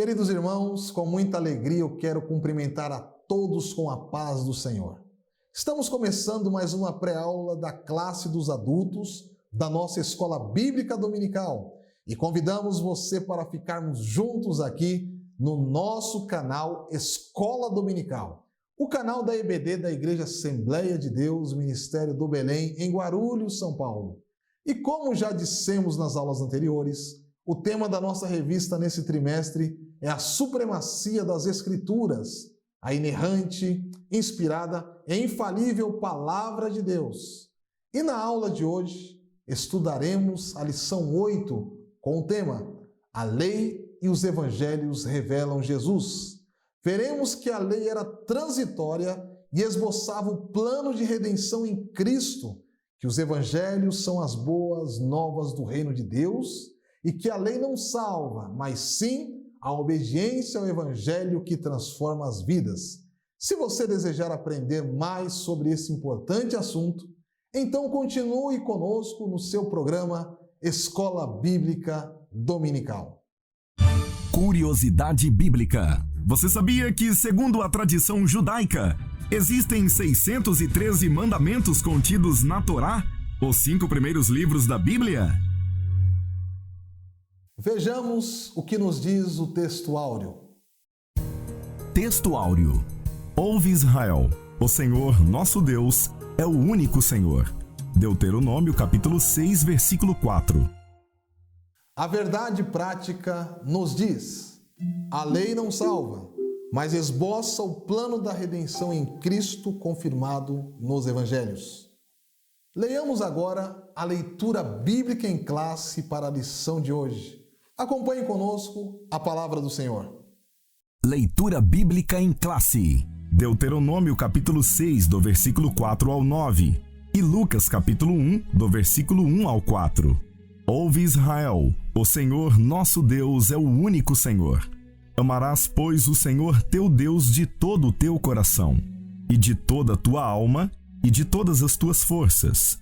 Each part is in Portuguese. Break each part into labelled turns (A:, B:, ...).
A: Queridos irmãos, com muita alegria eu quero cumprimentar a todos com a paz do Senhor. Estamos começando mais uma pré-aula da classe dos adultos da nossa Escola Bíblica Dominical e convidamos você para ficarmos juntos aqui no nosso canal Escola Dominical, o canal da EBD da Igreja Assembleia de Deus, Ministério do Belém, em Guarulhos, São Paulo. E como já dissemos nas aulas anteriores, o tema da nossa revista nesse trimestre é a supremacia das Escrituras, a inerrante, inspirada e infalível Palavra de Deus. E na aula de hoje estudaremos a lição 8 com o tema A Lei e os Evangelhos revelam Jesus. Veremos que a lei era transitória e esboçava o plano de redenção em Cristo, que os Evangelhos são as boas novas do reino de Deus e que a lei não salva, mas sim a obediência ao Evangelho que transforma as vidas. Se você desejar aprender mais sobre esse importante assunto, então continue conosco no seu programa Escola Bíblica Dominical.
B: Curiosidade Bíblica. Você sabia que, segundo a tradição judaica, existem 613 mandamentos contidos na Torá, os 5 primeiros livros da Bíblia?
A: Vejamos o que nos diz o texto áureo.
B: Texto áureo. Ouve Israel, o Senhor nosso Deus é o único Senhor. Deuteronômio capítulo 6, versículo 4.
A: A verdade prática nos diz: a lei não salva, mas esboça o plano da redenção em Cristo confirmado nos Evangelhos. Leiamos agora a leitura bíblica em classe para a lição de hoje. Acompanhe conosco a palavra do Senhor.
B: Leitura bíblica em classe. Deuteronômio capítulo 6, do versículo 4 ao 9, e Lucas capítulo 1, do versículo 1 ao 4. Ouve Israel, o Senhor nosso Deus é o único Senhor. Amarás, pois, o Senhor teu Deus de todo o teu coração, e de toda a tua alma, e de todas as tuas forças.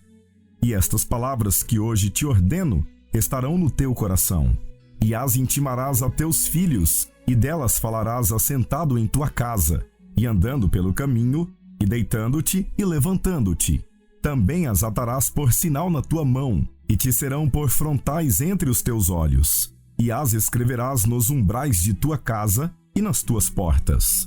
B: E estas palavras que hoje te ordeno estarão no teu coração, e as intimarás a teus filhos, e delas falarás assentado em tua casa, e andando pelo caminho, e deitando-te e levantando-te. Também as atarás por sinal na tua mão, e te serão por frontais entre os teus olhos, e as escreverás nos umbrais de tua casa e nas tuas portas.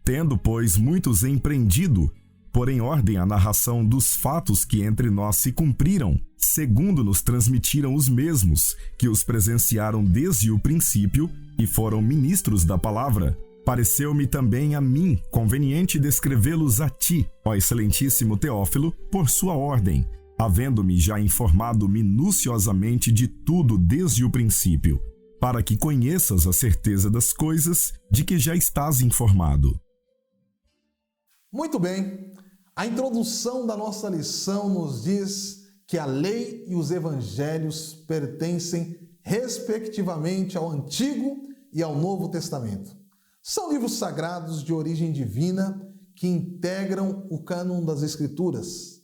B: Tendo, pois, muitos empreendido, por em ordem a narração dos fatos que entre nós se cumpriram, segundo nos transmitiram os mesmos, que os presenciaram desde o princípio e foram ministros da palavra, pareceu-me também a mim conveniente descrevê-los a ti, ó excelentíssimo Teófilo, por sua ordem, havendo-me já informado minuciosamente de tudo desde o princípio, para que conheças a certeza das coisas de que já estás informado.
A: Muito bem, a introdução da nossa lição nos diz que a lei e os evangelhos pertencem respectivamente ao Antigo e ao Novo Testamento. São livros sagrados de origem divina que integram o cânon das Escrituras.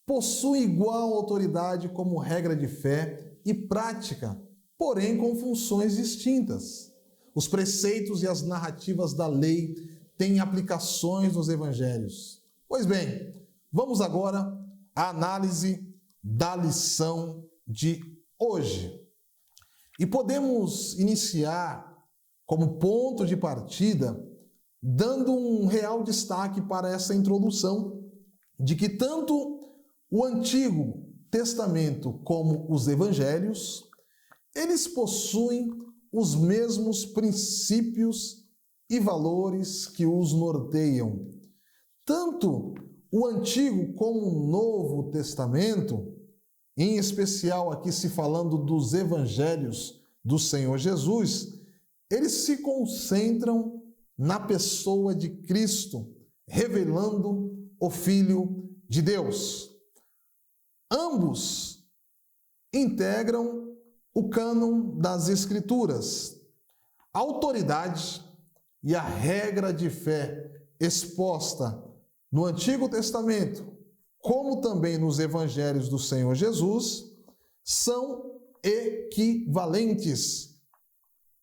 A: Possuem igual autoridade como regra de fé e prática, porém com funções distintas. Os preceitos e as narrativas da lei têm aplicações nos evangelhos. Pois bem, vamos agora à análise da lição de hoje. E podemos iniciar como ponto de partida dando um real destaque para essa introdução de que tanto o Antigo Testamento como os Evangelhos, eles possuem os mesmos princípios e valores que os norteiam. Tanto o Antigo como o Novo Testamento, em especial aqui se falando dos Evangelhos do Senhor Jesus, eles se concentram na pessoa de Cristo, revelando o Filho de Deus. Ambos integram o cânon das Escrituras. A autoridade e a regra de fé exposta no Antigo Testamento, como também nos Evangelhos do Senhor Jesus, são equivalentes.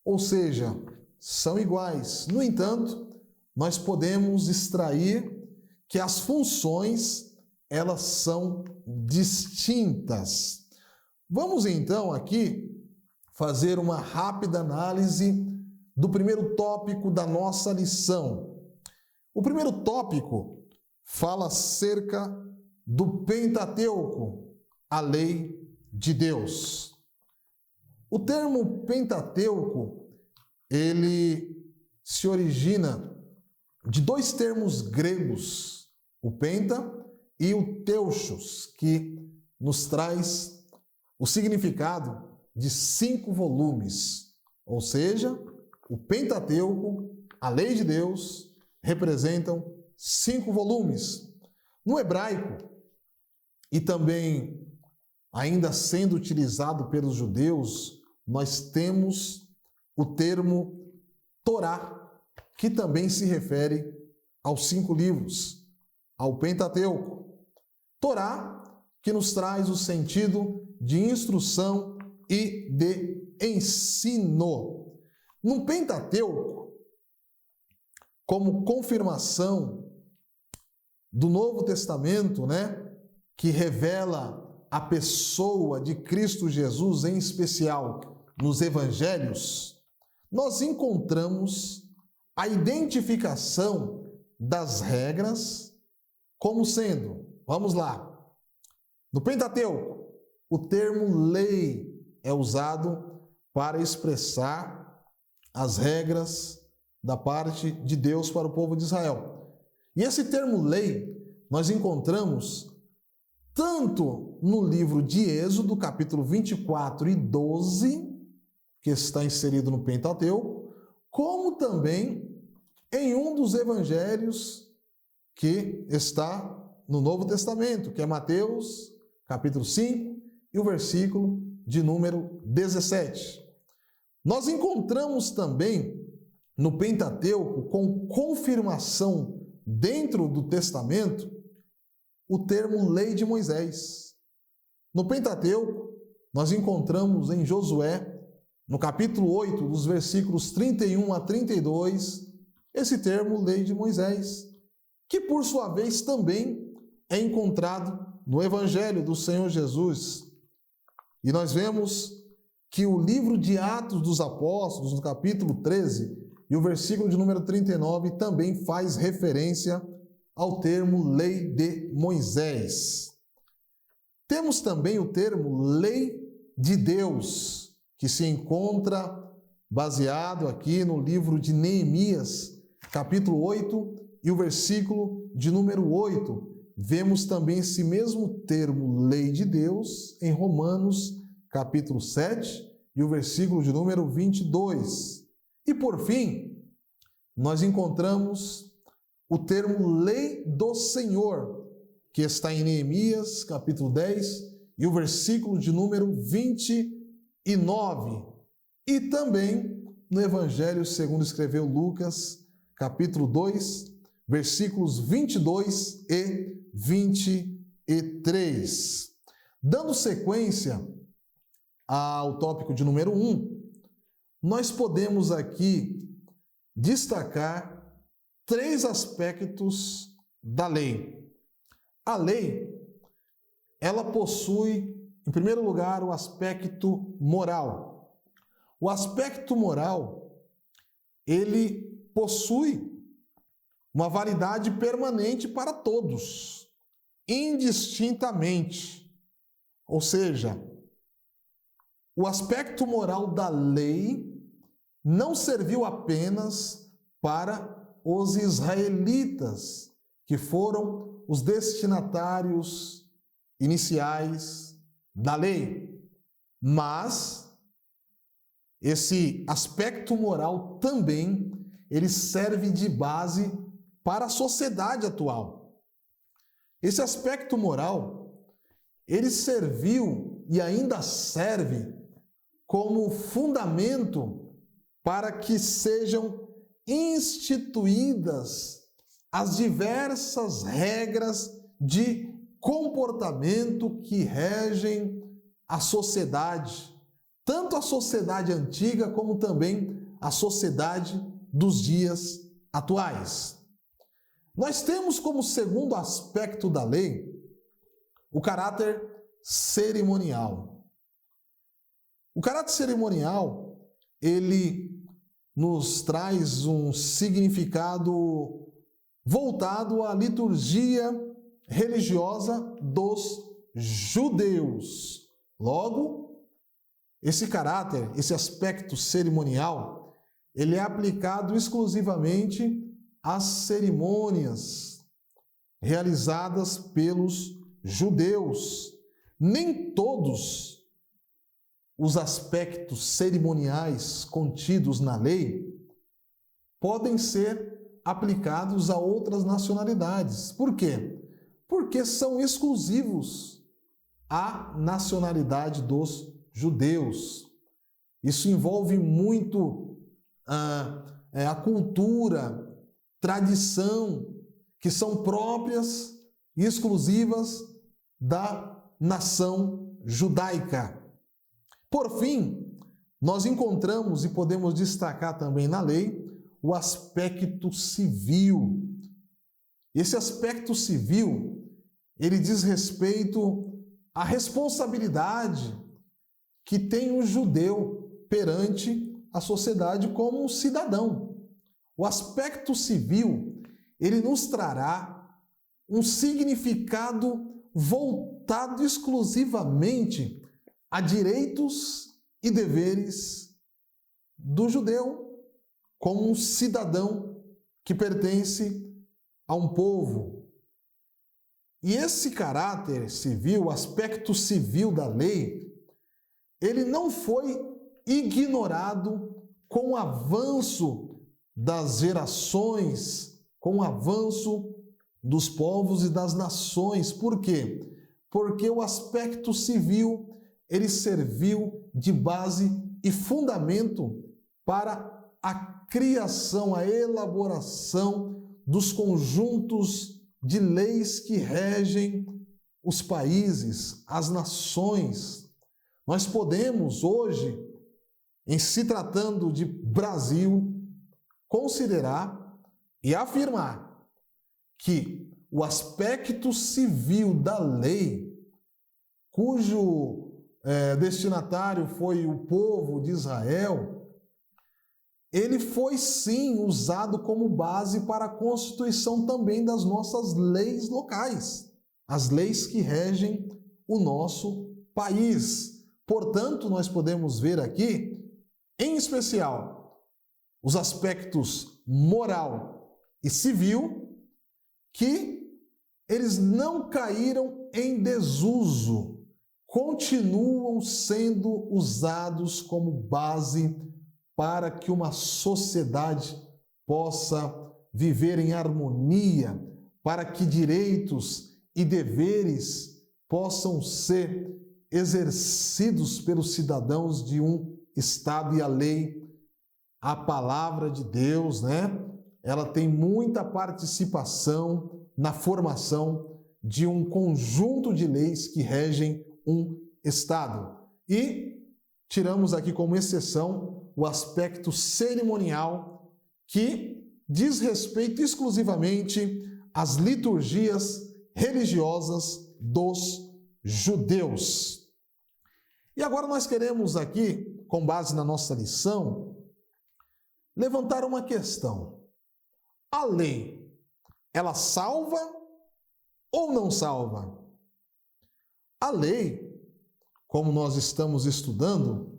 A: Ou seja, são iguais. No entanto, nós podemos extrair que as funções, elas são distintas. Vamos então aqui fazer uma rápida análise do primeiro tópico da nossa lição. O primeiro tópico fala acerca do Pentateuco, a lei de Deus. O termo Pentateuco, ele se origina de dois termos gregos, o penta e o teuchos, que nos traz o significado de 5 volumes. Ou seja, o Pentateuco, a lei de Deus, representam 5 volumes. No hebraico, e também ainda sendo utilizado pelos judeus, nós temos o termo Torá, que também se refere aos 5 livros, ao Pentateuco. Torá, que nos traz o sentido de instrução e de ensino. No Pentateuco, como confirmação do Novo Testamento, que revela a pessoa de Cristo Jesus, em especial nos evangelhos, nós encontramos a identificação das regras como sendo, vamos lá, no Pentateuco, o termo lei é usado para expressar as regras da parte de Deus para o povo de Israel. E esse termo lei nós encontramos tanto no livro de Êxodo, capítulo 24 e 12, que está inserido no Pentateuco, como também em um dos evangelhos que está no Novo Testamento, que é Mateus, capítulo 5, e o versículo de número 17. Nós encontramos também no Pentateuco, com confirmação dentro do Testamento, o termo lei de Moisés. No Pentateuco, nós encontramos em Josué, no capítulo 8, dos versículos 31 a 32, esse termo lei de Moisés, que por sua vez também é encontrado no Evangelho do Senhor Jesus. E nós vemos que o livro de Atos dos Apóstolos, no capítulo 13, e o versículo de número 39 também faz referência ao termo lei de Moisés. Temos também o termo lei de Deus, que se encontra baseado aqui no livro de Neemias, capítulo 8, e o versículo de número 8. Vemos também esse mesmo termo lei de Deus em Romanos, capítulo 7, e o versículo de número 22. E por fim, nós encontramos o termo lei do Senhor, que está em Neemias, capítulo 10, e o versículo de número 29. E também no Evangelho segundo escreveu Lucas, capítulo 2, versículos 22 e 23. Dando sequência ao tópico de número 1, nós podemos aqui destacar 3 aspectos da lei. A lei, ela possui, em primeiro lugar, o aspecto moral. O aspecto moral, ele possui uma validade permanente para todos, indistintamente. Ou seja, o aspecto moral da lei não serviu apenas para os israelitas, que foram os destinatários iniciais da lei, mas esse aspecto moral também ele serve de base para a sociedade atual. Esse aspecto moral, ele serviu e ainda serve como fundamento para que sejam instituídas as diversas regras de comportamento que regem a sociedade, tanto a sociedade antiga como também a sociedade dos dias atuais. Nós temos como segundo aspecto da lei o caráter cerimonial. O caráter cerimonial, ele nos traz um significado voltado à liturgia religiosa dos judeus. Logo, esse caráter, esse aspecto cerimonial, ele é aplicado exclusivamente às cerimônias realizadas pelos judeus. Nem todos os aspectos cerimoniais contidos na lei podem ser aplicados a outras nacionalidades. Por quê? Porque são exclusivos à nacionalidade dos judeus. Isso envolve muito a cultura, tradição, que são próprias e exclusivas da nação judaica. Por fim, nós encontramos e podemos destacar também na lei o aspecto civil. Esse aspecto civil, ele diz respeito à responsabilidade que tem o judeu perante a sociedade como um cidadão. O aspecto civil, ele nos trará um significado voltado exclusivamente a direitos e deveres do judeu como um cidadão que pertence a um povo. E esse caráter civil, o aspecto civil da lei, ele não foi ignorado com o avanço das gerações, com o avanço dos povos e das nações. Por quê? Porque o aspecto civil, ele serviu de base e fundamento para a criação, a elaboração dos conjuntos de leis que regem os países, as nações. Nós podemos hoje, em se tratando de Brasil, considerar e afirmar que o aspecto civil da lei, cujo destinatário foi o povo de Israel, ele foi sim usado como base para a constituição também das nossas leis locais, as leis que regem o nosso país. Portanto, nós podemos ver aqui, em especial, os aspectos moral e civil, que eles não caíram em desuso, continuam sendo usados como base para que uma sociedade possa viver em harmonia, para que direitos e deveres possam ser exercidos pelos cidadãos de um Estado. E a lei, a palavra de Deus, ela tem muita participação na formação de um conjunto de leis que regem um Estado. E tiramos aqui como exceção o aspecto cerimonial, que diz respeito exclusivamente às liturgias religiosas dos judeus. E agora nós queremos aqui, com base na nossa lição, levantar uma questão. A lei, ela salva ou não salva? A lei, como nós estamos estudando,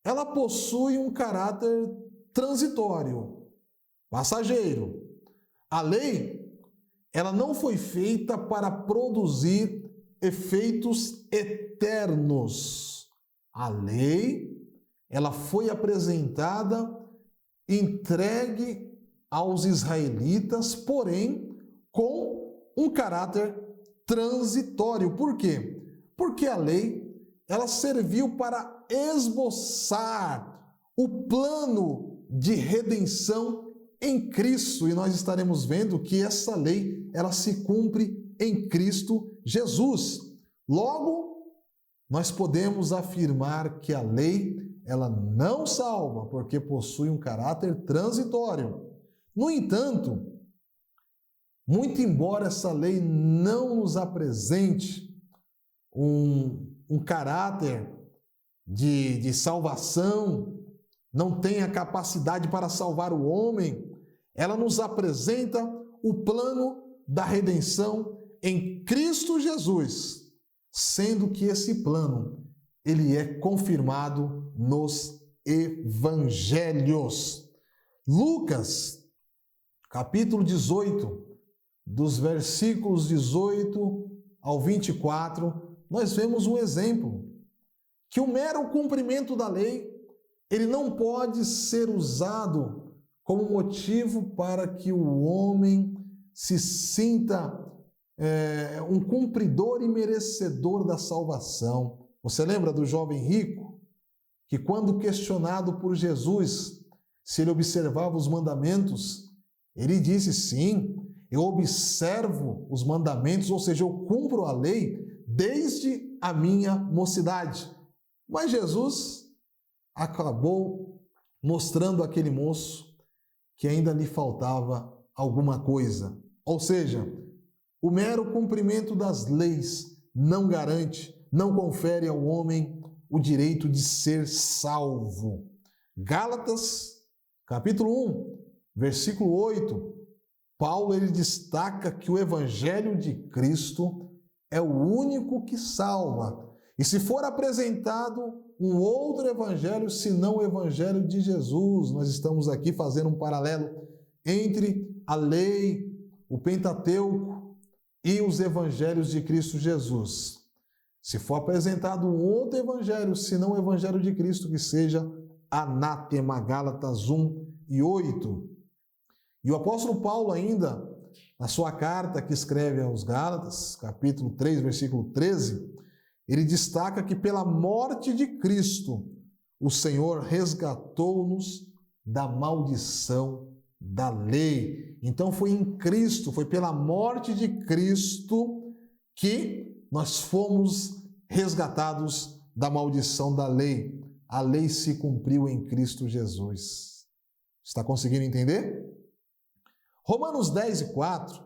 A: ela possui um caráter transitório, passageiro. A lei, ela não foi feita para produzir efeitos eternos. A lei, ela foi apresentada, entregue aos israelitas, porém com um caráter transitório. Por quê? Porque a lei, ela serviu para esboçar o plano de redenção em Cristo, e nós estaremos vendo que essa lei, ela se cumpre em Cristo Jesus. Logo, nós podemos afirmar que a lei, ela não salva, porque possui um caráter transitório. No entanto, muito embora essa lei não nos apresente um caráter de salvação, não tenha capacidade para salvar o homem, ela nos apresenta o plano da redenção em Cristo Jesus, sendo que esse plano ele é confirmado nos evangelhos. Lucas, capítulo 18, dos versículos 18 ao 24, nós vemos um exemplo que o mero cumprimento da lei, ele não pode ser usado como motivo para que o homem se sinta um cumpridor e merecedor da salvação. Você lembra do jovem rico que, quando questionado por Jesus se ele observava os mandamentos, ele disse: sim, eu observo os mandamentos, ou seja, eu cumpro a lei desde a minha mocidade. Mas Jesus acabou mostrando àquele moço que ainda lhe faltava alguma coisa. Ou seja, o mero cumprimento das leis não garante, não confere ao homem o direito de ser salvo. Gálatas, capítulo 1, versículo 8, Paulo ele destaca que o evangelho de Cristo é o único que salva. E se for apresentado um outro evangelho, senão o evangelho de Jesus, nós estamos aqui fazendo um paralelo entre a lei, o Pentateuco e os evangelhos de Cristo Jesus. Se for apresentado um outro evangelho, senão o evangelho de Cristo, que seja anátema. Gálatas 1 e 8. E o apóstolo Paulo ainda, na sua carta que escreve aos Gálatas, capítulo 3, versículo 13, ele destaca que pela morte de Cristo, o Senhor resgatou-nos da maldição da lei. Então foi em Cristo, foi pela morte de Cristo que nós fomos resgatados da maldição da lei. A lei se cumpriu em Cristo Jesus. Está conseguindo entender? Romanos 10 e 4,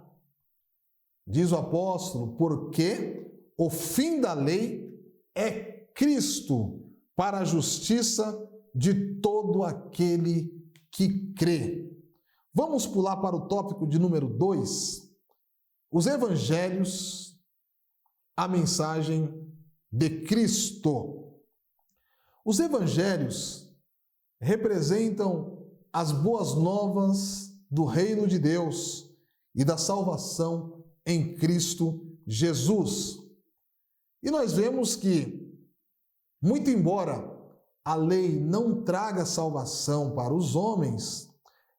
A: diz o apóstolo: porque o fim da lei é Cristo para a justiça de todo aquele que crê. Vamos pular para o tópico de número 2, os evangelhos, a mensagem de Cristo. Os evangelhos representam as boas novas do reino de Deus e da salvação em Cristo Jesus. E nós vemos que, muito embora a lei não traga salvação para os homens,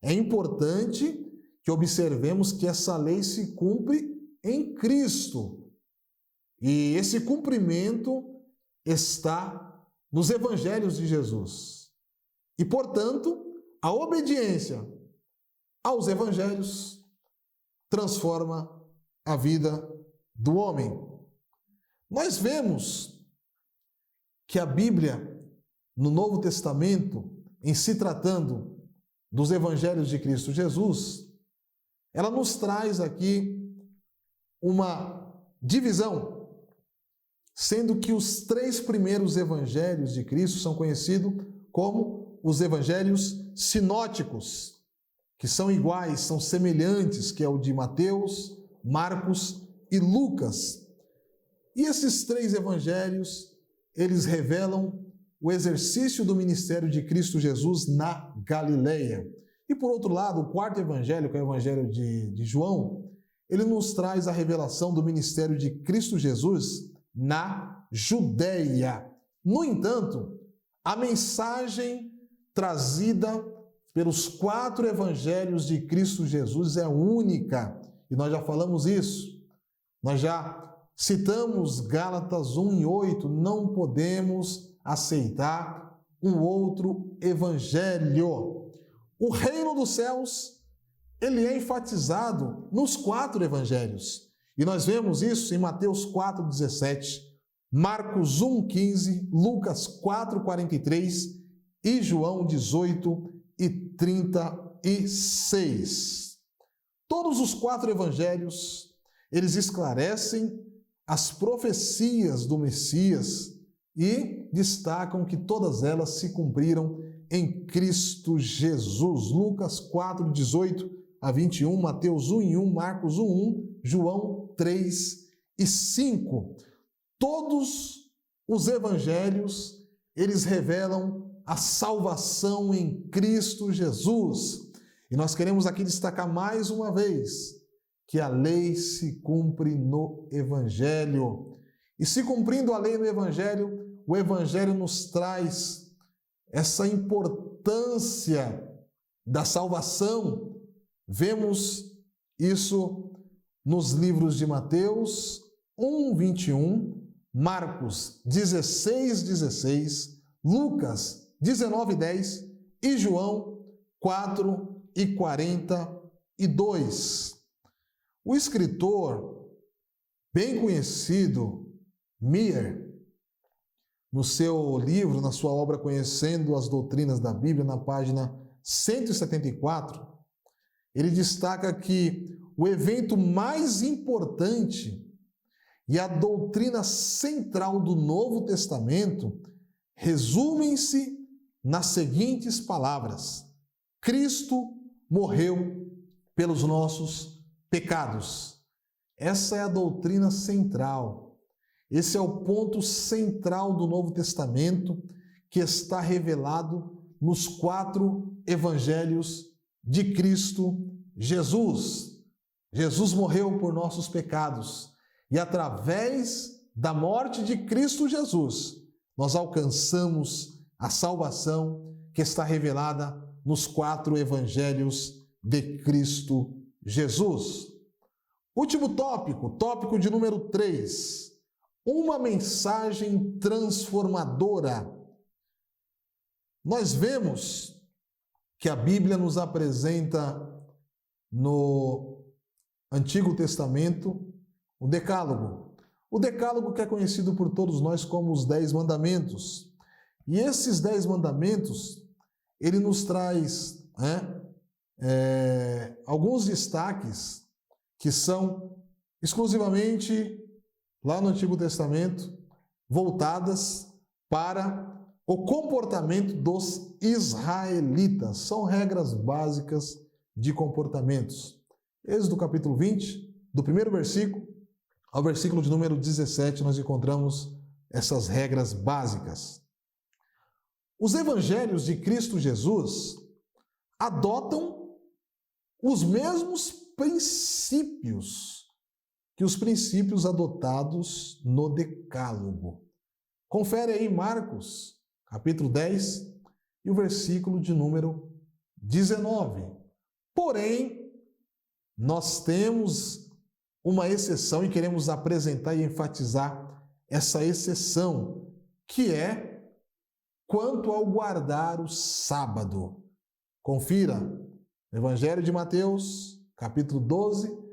A: é importante que observemos que essa lei se cumpre em Cristo. E esse cumprimento está nos evangelhos de Jesus. E, portanto, a obediência aos evangelhos transforma a vida do homem. Nós vemos que a Bíblia, no Novo Testamento, em se tratando dos evangelhos de Cristo Jesus, ela nos traz aqui uma divisão, sendo que os 3 primeiros evangelhos de Cristo são conhecidos como os evangelhos sinóticos, que são iguais, são semelhantes, que é o de Mateus, Marcos e Lucas. E esses 3 evangelhos, eles revelam o exercício do ministério de Cristo Jesus na Galileia. E por outro lado, o 4º evangelho, que é o evangelho de João, ele nos traz a revelação do ministério de Cristo Jesus na Judéia. No entanto, a mensagem trazida pelos 4 evangelhos de Cristo Jesus é única. E nós já falamos isso. Nós já citamos Gálatas 1 e 8. Não podemos aceitar um outro evangelho. O reino dos céus, ele é enfatizado nos 4 evangelhos. E nós vemos isso em Mateus 4:17, Marcos 1:15, Lucas 4:43 e João 18 e 36. Todos os 4 evangelhos, eles esclarecem as profecias do Messias e destacam que todas elas se cumpriram em Cristo Jesus. Lucas 4, 18 a 21, Mateus 1 e 1, Marcos 1, 1, João 3 e 5. Todos os evangelhos, eles revelam a salvação em Cristo Jesus. E nós queremos aqui destacar mais uma vez que a lei se cumpre no Evangelho. E se cumprindo a lei no Evangelho, o Evangelho nos traz essa importância da salvação. Vemos isso nos livros de Mateus 1, 21, Marcos 16, 16, Lucas 19, 10 e João 4 e 42. O escritor bem conhecido, Meyer, no seu livro, na sua obra Conhecendo as Doutrinas da Bíblia, na página 174, ele destaca que o evento mais importante e a doutrina central do Novo Testamento resumem-se nas seguintes palavras: Cristo morreu pelos nossos pecados. Essa é a doutrina central. Esse é o ponto central do Novo Testamento que está revelado nos 4 evangelhos de Cristo Jesus. Jesus morreu por nossos pecados e através da morte de Cristo Jesus, nós alcançamos a salvação que está revelada nos 4 evangelhos de Cristo Jesus. Último tópico de número 3. Uma mensagem transformadora. Nós vemos que a Bíblia nos apresenta no Antigo Testamento o Decálogo. O Decálogo que é conhecido por todos nós como os 10 Mandamentos. E esses 10 Mandamentos, ele nos traz alguns destaques que são exclusivamente lá no Antigo Testamento, voltadas para o comportamento dos israelitas. São regras básicas de comportamentos. Êxodo capítulo 20, do primeiro versículo ao versículo de número 17, nós encontramos essas regras básicas. Os evangelhos de Cristo Jesus adotam os mesmos princípios que os princípios adotados no Decálogo. Confere aí Marcos, capítulo 10, e o versículo de número 19. Porém, nós temos uma exceção e queremos apresentar e enfatizar essa exceção, que é quanto ao guardar o sábado. Confira, Evangelho de Mateus, capítulo 12,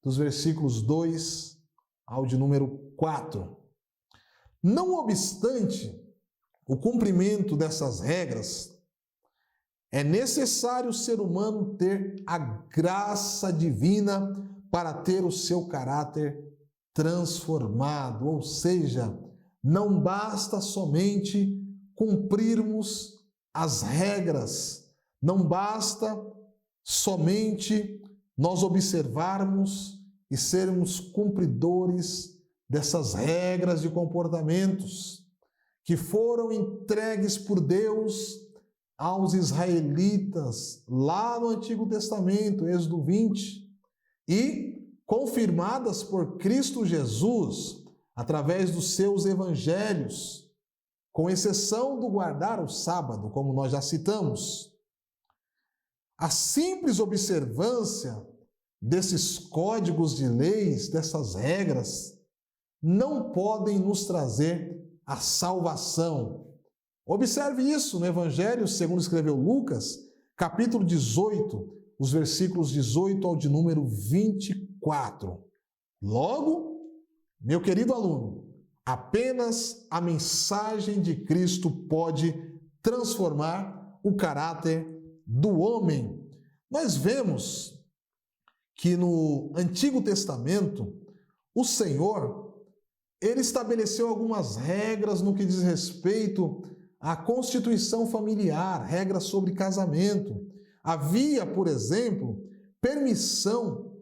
A: dos versículos 2 ao de número 4. Não obstante o cumprimento dessas regras, é necessário o ser humano ter a graça divina para ter o seu caráter transformado, ou seja, não basta somente cumprirmos as regras, não basta somente nós observarmos e sermos cumpridores dessas regras de comportamentos que foram entregues por Deus aos israelitas lá no Antigo Testamento, Êxodo 20, e confirmadas por Cristo Jesus através dos seus evangelhos, com exceção do guardar o sábado, como nós já citamos. A simples observância desses códigos de leis, dessas regras, não podem nos trazer a salvação. Observe isso no Evangelho segundo escreveu Lucas, capítulo 18, os versículos 18 ao de número 24. Logo, meu querido aluno, apenas a mensagem de Cristo pode transformar o caráter do homem. Nós vemos que no Antigo Testamento, o Senhor, ele estabeleceu algumas regras no que diz respeito à constituição familiar, regras sobre casamento. Havia, por exemplo, permissão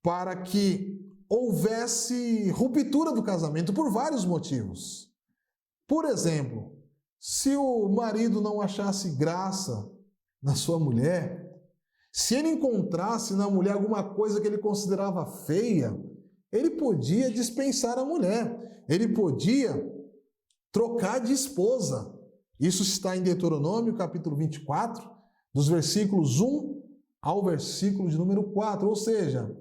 A: para que houvesse ruptura do casamento por vários motivos. Por exemplo, se o marido não achasse graça na sua mulher, se ele encontrasse na mulher alguma coisa que ele considerava feia, ele podia dispensar a mulher, ele podia trocar de esposa. Isso está em Deuteronômio, capítulo 24, dos versículos 1 ao versículo de número 4. Ou seja,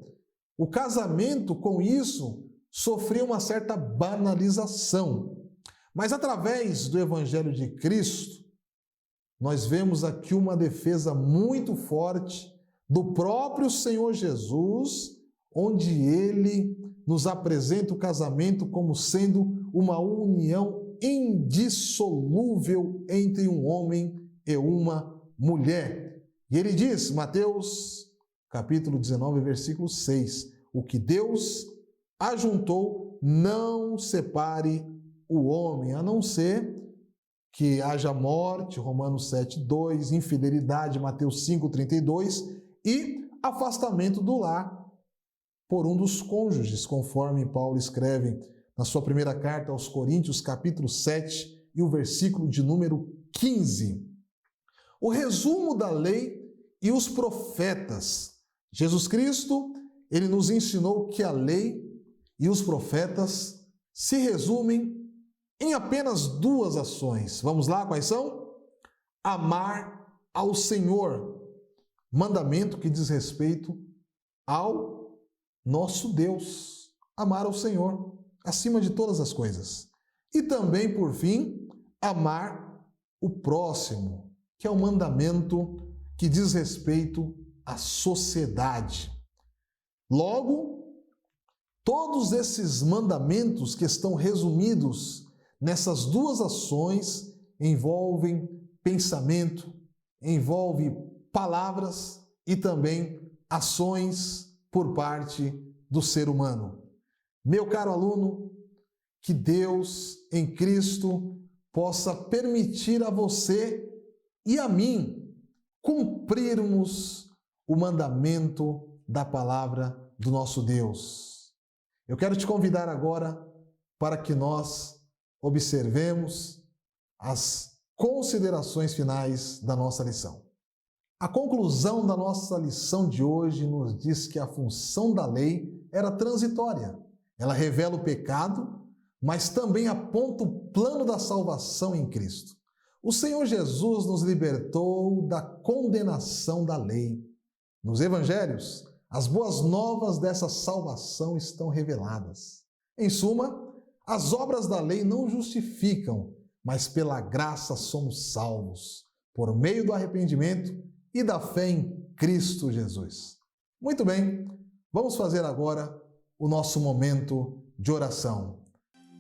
A: o casamento, com isso, sofria uma certa banalização. Mas através do Evangelho de Cristo, nós vemos aqui uma defesa muito forte do próprio Senhor Jesus, onde ele nos apresenta o casamento como sendo uma união indissolúvel entre um homem e uma mulher. E ele diz, Mateus capítulo 19, versículo 6, o que Deus ajuntou, não separe o homem, a não ser que haja morte, Romanos 7, 2, infidelidade, Mateus 5, 32, e afastamento do lar por um dos cônjuges, conforme Paulo escreve na sua primeira carta aos Coríntios, capítulo 7, e o versículo de número 15. O resumo da lei e os profetas. Jesus Cristo, ele nos ensinou que a lei e os profetas se resumem em apenas duas ações. Vamos lá, quais são? Amar ao Senhor, mandamento que diz respeito ao nosso Deus. Amar ao Senhor, acima de todas as coisas. E também, por fim, amar o próximo, que é o mandamento que diz respeito à sociedade. Logo, todos esses mandamentos que estão resumidos nessas duas ações envolvem pensamento, envolve palavras e também ações por parte do ser humano. Meu caro aluno, que Deus em Cristo possa permitir a você e a mim cumprirmos o mandamento da palavra do nosso Deus. Eu quero te convidar agora para que nós observemos as considerações finais da nossa lição. A conclusão da nossa lição de hoje nos diz que a função da lei era transitória. Ela revela o pecado, mas também aponta o plano da salvação em Cristo. O Senhor Jesus nos libertou da condenação da lei. Nos evangelhos, as boas novas dessa salvação estão reveladas. Em suma, as obras da lei não justificam, mas pela graça somos salvos, por meio do arrependimento e da fé em Cristo Jesus. Muito bem, vamos fazer agora o nosso momento de oração.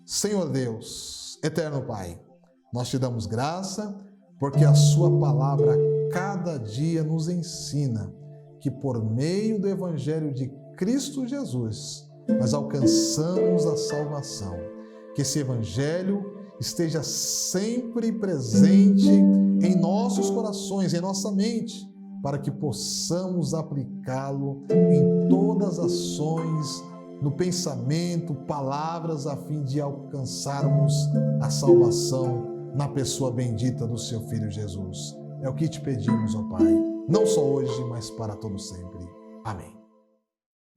A: Senhor Deus, eterno Pai, nós te damos graça porque a sua palavra cada dia nos ensina que por meio do Evangelho de Cristo Jesus nós alcançamos a salvação. Que esse Evangelho esteja sempre presente em nossos corações, em nossa mente, para que possamos aplicá-lo em todas as ações, no pensamento, palavras, a fim de alcançarmos a salvação na pessoa bendita do seu Filho Jesus. É o que te pedimos, ó Pai, não só hoje, mas para todo sempre. Amém.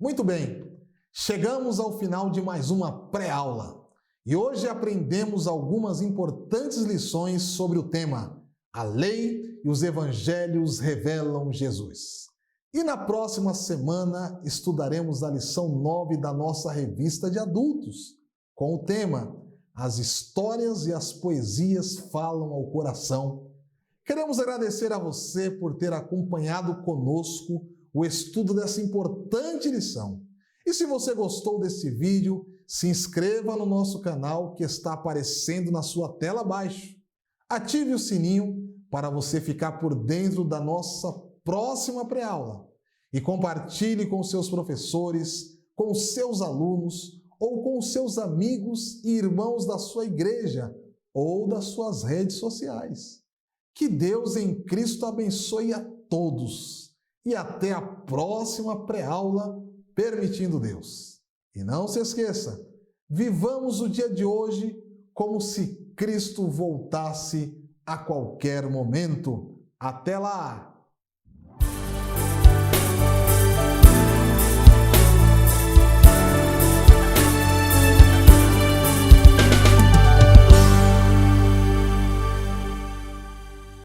A: Muito bem, chegamos ao final de mais uma pré-aula e hoje aprendemos algumas importantes lições sobre o tema A Lei e os Evangelhos revelam Jesus. E na próxima semana estudaremos a lição 9 da nossa revista de adultos, com o tema As histórias e as poesias falam ao coração. Queremos agradecer a você por ter acompanhado conosco o estudo dessa importante lição. E se você gostou desse vídeo, se inscreva no nosso canal que está aparecendo na sua tela abaixo. Ative o sininho para você ficar por dentro da nossa próxima pré-aula e compartilhe com seus professores, com seus alunos ou com seus amigos e irmãos da sua igreja ou das suas redes sociais. Que Deus em Cristo abençoe a todos e até a próxima pré-aula, permitindo Deus. E não se esqueça, vivamos o dia de hoje como se Cristo voltasse a qualquer momento. Até lá!